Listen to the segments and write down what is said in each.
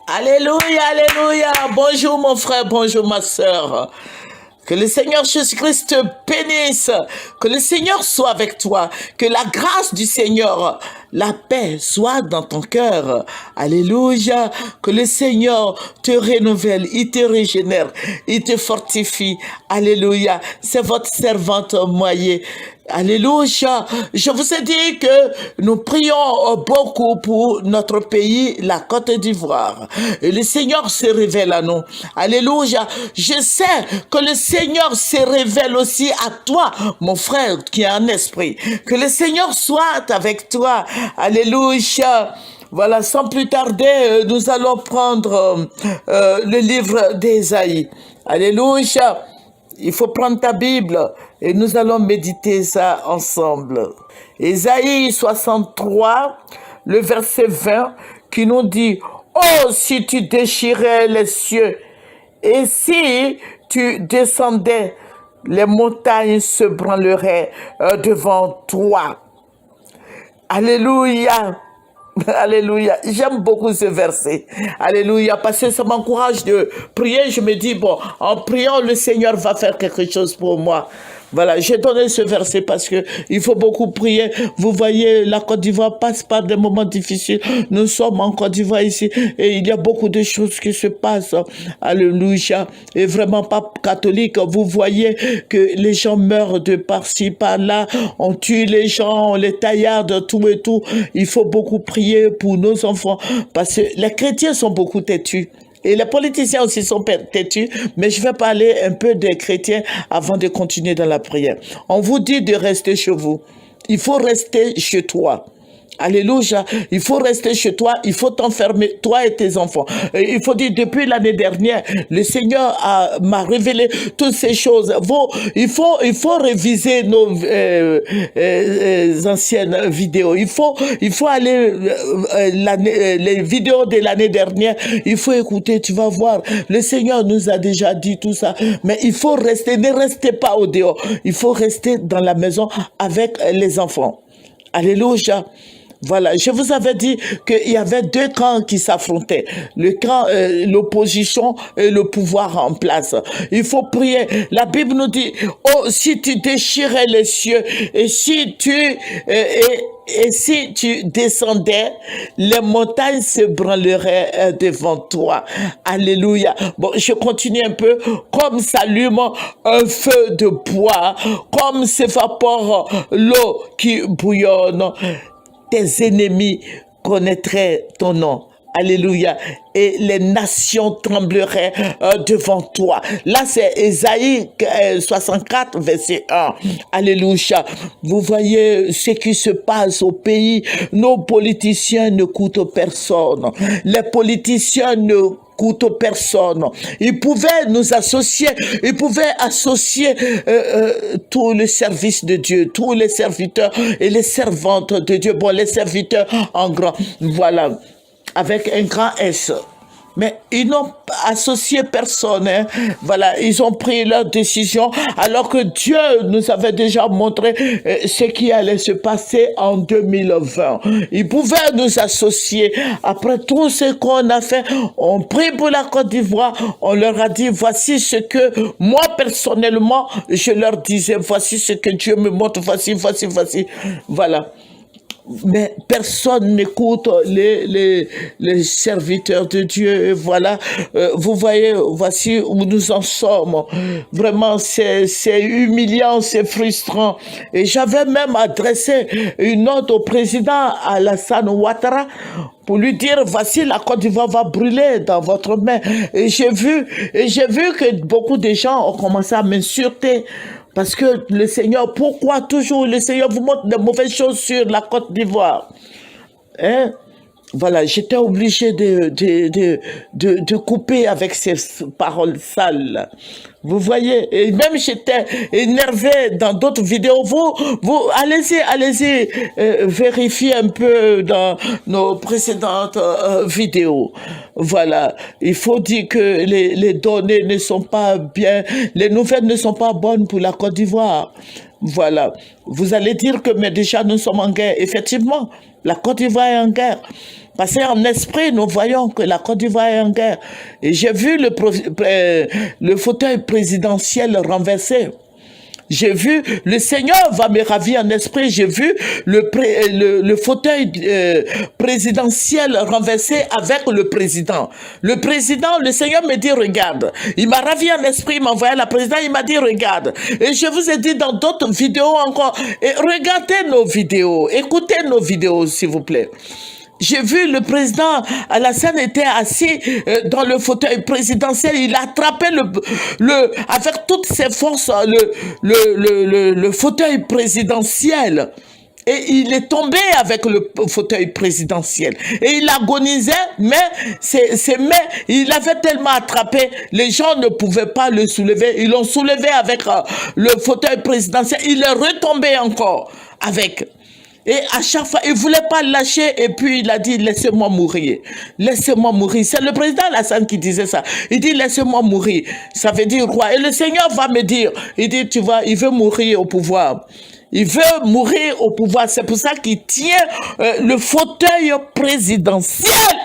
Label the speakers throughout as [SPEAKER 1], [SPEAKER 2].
[SPEAKER 1] Alléluia, alléluia. Bonjour mon frère, bonjour ma sœur. Que le Seigneur Jésus-Christ te bénisse. Que le Seigneur soit avec toi. Que la grâce du Seigneur, la paix soit dans ton cœur. Alléluia. Que le Seigneur te renouvelle, il te régénère, il te fortifie. Alléluia. C'est votre servante Moyer. Alléluia. Je vous ai dit que nous prions beaucoup pour notre pays, la Côte d'Ivoire. Et le Seigneur se révèle à nous. Alléluia. Je sais que le Seigneur se révèle aussi à toi, mon frère, qui est en esprit. Que le Seigneur soit avec toi. Alléluia. Voilà, sans plus tarder, nous allons prendre le livre d'Ésaïe. Alléluia. Il faut prendre ta Bible et nous allons méditer ça ensemble. Ésaïe 63, le verset 20, qui nous dit: Oh, si tu déchirais les cieux et si tu descendais, les montagnes se branleraient devant toi. Alléluia. Alléluia. J'aime beaucoup ce verset. Alléluia. Parce que ça m'encourage de prier. Je me dis, bon, en priant, le Seigneur va faire quelque chose pour moi. Voilà, j'ai donné ce verset parce que il faut beaucoup prier. Vous voyez, la Côte d'Ivoire passe par des moments difficiles. Nous sommes en Côte d'Ivoire ici et il y a beaucoup de choses qui se passent. Alléluia. Et vraiment pas catholique. Vous voyez que les gens meurent de par-ci, par-là. On tue les gens, on les taillarde, tout et tout. Il faut beaucoup prier pour nos enfants parce que les chrétiens sont beaucoup têtus. Et les politiciens aussi sont têtus, mais je vais parler un peu des chrétiens avant de continuer dans la prière. On vous dit de rester chez vous. Il faut rester chez toi. Alléluia. Il faut rester chez toi. Il faut t'enfermer, toi et tes enfants. Il faut dire, depuis l'année dernière, le Seigneur m'a révélé toutes ces choses. Il faut réviser nos anciennes vidéos. Il faut aller les vidéos de l'année dernière. Il faut écouter. Tu vas voir. Le Seigneur nous a déjà dit tout ça. Mais il faut rester. Ne restez pas au dehors. Il faut rester dans la maison avec les enfants. Alléluia. Voilà, je vous avais dit qu'il y avait deux camps qui s'affrontaient. Le camp, l'opposition et le pouvoir en place. Il faut prier. La Bible nous dit, oh, si tu déchirais les cieux et si tu descendais, les montagnes se branleraient devant toi. Alléluia. Bon, je continue un peu. Comme s'allume un feu de bois, comme s'évapore l'eau qui bouillonne, tes ennemis connaîtraient ton nom. Alléluia. Et les nations trembleraient devant toi. Là, c'est Ésaïe 64, verset 1. Alléluia. Vous voyez ce qui se passe au pays. Nos politiciens ne coûtent personne. Les politiciens ne coûtent personne. Ils pouvaient nous associer. Ils pouvaient associer tous les services de Dieu, tous les serviteurs et les servantes de Dieu. Bon, les serviteurs en grand. Voilà. Avec un grand S. Mais ils n'ont associé personne. Hein. Voilà, ils ont pris leur décision alors que Dieu nous avait déjà montré ce qui allait se passer en 2020. Ils pouvaient nous associer. Après tout ce qu'on a fait, on prie pour la Côte d'Ivoire. On leur a dit, voici ce que moi personnellement, je leur disais, voici ce que Dieu me montre, voici. Voilà. Mais personne n'écoute les serviteurs de Dieu. Et voilà, vous voyez, voici où nous en sommes. Vraiment, c'est humiliant, c'est frustrant. Et j'avais même adressé une note au président Alassane Ouattara pour lui dire, voici, la Côte d'Ivoire va brûler dans votre main. Et j'ai vu que beaucoup de gens ont commencé à m'insulter. Parce que le Seigneur, pourquoi toujours le Seigneur vous montre de mauvaises choses sur la Côte d'Ivoire? Hein? Voilà, j'étais obligé de couper avec ces paroles sales. Vous voyez, et même j'étais énervé dans d'autres vidéos. Vous, allez-y, vérifiez un peu dans nos précédentes vidéos. Voilà, il faut dire que les données ne sont pas bien, les nouvelles ne sont pas bonnes pour la Côte d'Ivoire. Voilà, vous allez dire que mais déjà nous sommes en guerre. Effectivement, la Côte d'Ivoire est en guerre. Parce qu'en esprit, nous voyons que la Côte d'Ivoire est en guerre. Et j'ai vu le fauteuil présidentiel renversé. J'ai vu, le Seigneur va me ravir en esprit, j'ai vu le fauteuil présidentiel renversé avec le président. Le président, le Seigneur me dit, regarde. Il m'a ravi en esprit, il m'a envoyé la présidente, il m'a dit, regarde. Et je vous ai dit dans d'autres vidéos encore, et regardez nos vidéos, écoutez nos vidéos, s'il vous plaît. J'ai vu le président Alassane était assis dans le fauteuil présidentiel. Il a attrapé avec toutes ses forces le fauteuil présidentiel. Et il est tombé avec le fauteuil présidentiel. Et il agonisait, mais il avait tellement attrapé, les gens ne pouvaient pas le soulever. Ils l'ont soulevé avec le fauteuil présidentiel. Il est retombé encore avec. Et à chaque fois, il ne voulait pas lâcher et puis il a dit, laissez-moi mourir. Laissez-moi mourir. C'est le président Alassane qui disait ça. Il dit, laissez-moi mourir. Ça veut dire quoi? Et le Seigneur va me dire, il dit, tu vois, il veut mourir au pouvoir. Il veut mourir au pouvoir. C'est pour ça qu'il tient le fauteuil présidentiel.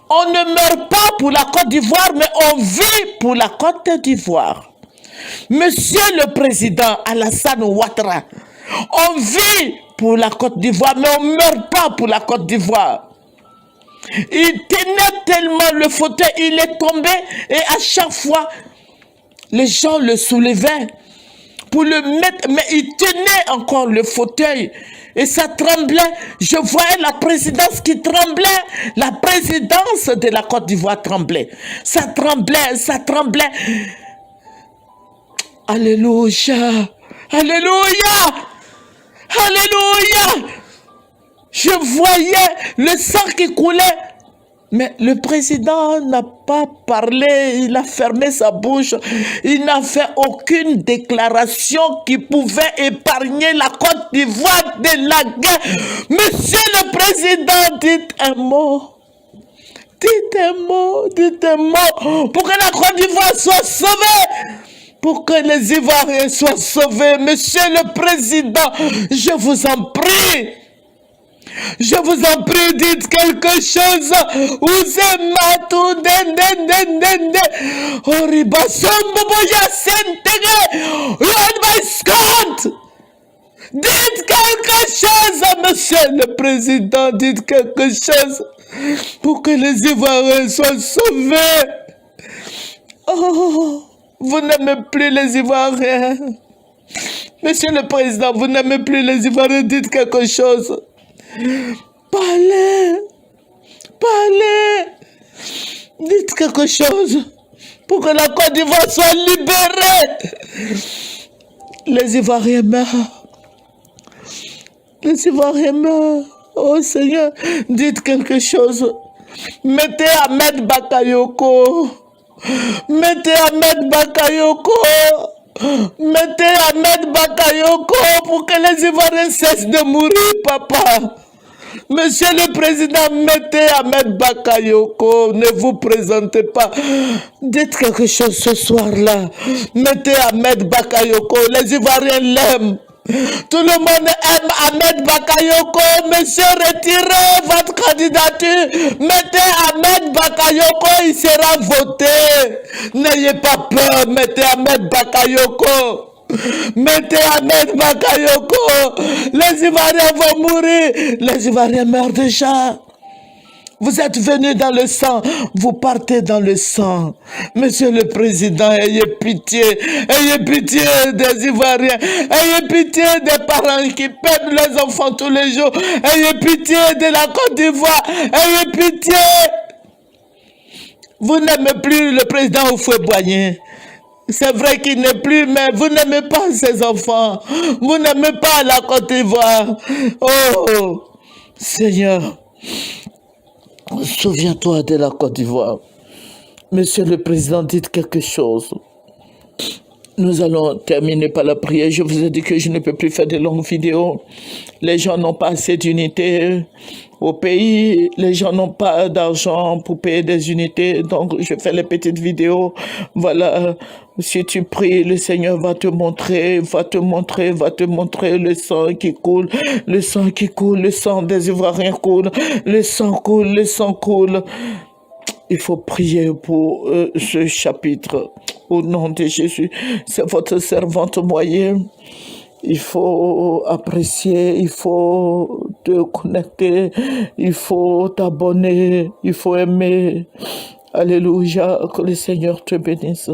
[SPEAKER 1] On ne meurt pas pour la Côte d'Ivoire, mais on vit pour la Côte d'Ivoire. Monsieur le président Alassane Ouattara, on vit pour la Côte d'Ivoire, mais on ne meurt pas pour la Côte d'Ivoire. Il tenait tellement le fauteuil, il est tombé et à chaque fois, les gens le soulevaient pour le mettre, mais il tenait encore le fauteuil et ça tremblait. Je voyais la présidence qui tremblait. La présidence de la Côte d'Ivoire tremblait. Ça tremblait, ça tremblait. Alléluia, alléluia. Alléluia! Je voyais le sang qui coulait. Mais le président n'a pas parlé, il a fermé sa bouche. Il n'a fait aucune déclaration qui pouvait épargner la Côte d'Ivoire de la guerre. Monsieur le président, dites un mot. Dites un mot, dites un mot pour que la Côte d'Ivoire soit sauvée. Pour que les Ivoiriens soient sauvés. Monsieur le Président, je vous en prie. Je vous en prie, dites quelque chose. Dites quelque chose, Monsieur le Président. Dites quelque chose pour que les Ivoiriens soient sauvés. Oh. Vous n'aimez plus les Ivoiriens. Monsieur le Président, vous n'aimez plus les Ivoiriens. Dites quelque chose. Parlez. Parlez. Dites quelque chose pour que la Côte d'Ivoire soit libérée. Les Ivoiriens meurent. Les Ivoiriens meurent. Oh Seigneur, dites quelque chose. Mettez Ahmed Bakayoko. Mettez Ahmed Bakayoko. Mettez Ahmed Bakayoko pour que les Ivoiriens cessent de mourir, papa. Monsieur le Président, mettez Ahmed Bakayoko. Ne vous présentez pas. Dites quelque chose ce soir-là. Mettez Ahmed Bakayoko. Les Ivoiriens l'aiment. Tout le monde aime Ahmed Bakayoko. Monsieur, retirez votre candidature. Mettez Ahmed Bakayoko, il sera voté. N'ayez pas peur, mettez Ahmed Bakayoko. Mettez Ahmed Bakayoko. Les Ivoiriens vont mourir. Les Ivoiriens meurent déjà. Vous êtes venus dans le sang, vous partez dans le sang. Monsieur le Président, ayez pitié des Ivoiriens. Ayez pitié des parents qui perdent leurs enfants tous les jours. Ayez pitié de la Côte d'Ivoire. Ayez pitié. Vous n'aimez plus le président Houphouët-Boigny. C'est vrai qu'il n'est plus, mais vous n'aimez pas ses enfants. Vous n'aimez pas la Côte d'Ivoire. Oh, Seigneur. Souviens-toi de la Côte d'Ivoire. Monsieur le Président, dites quelque chose. Nous allons terminer par la prière. Je vous ai dit que je ne peux plus faire de longues vidéos. Les gens n'ont pas assez d'unités au pays. Les gens n'ont pas d'argent pour payer des unités. Donc, je fais les petites vidéos. Voilà. Si tu pries, le Seigneur va te montrer le sang qui coule, le sang qui coule, le sang des Ivoiriens coule, le sang coule, le sang coule. Il faut prier pour ce chapitre. Au nom de Jésus, c'est votre servante moyenne. Il faut apprécier, il faut te connecter, il faut t'abonner, il faut aimer. Alléluia, que le Seigneur te bénisse.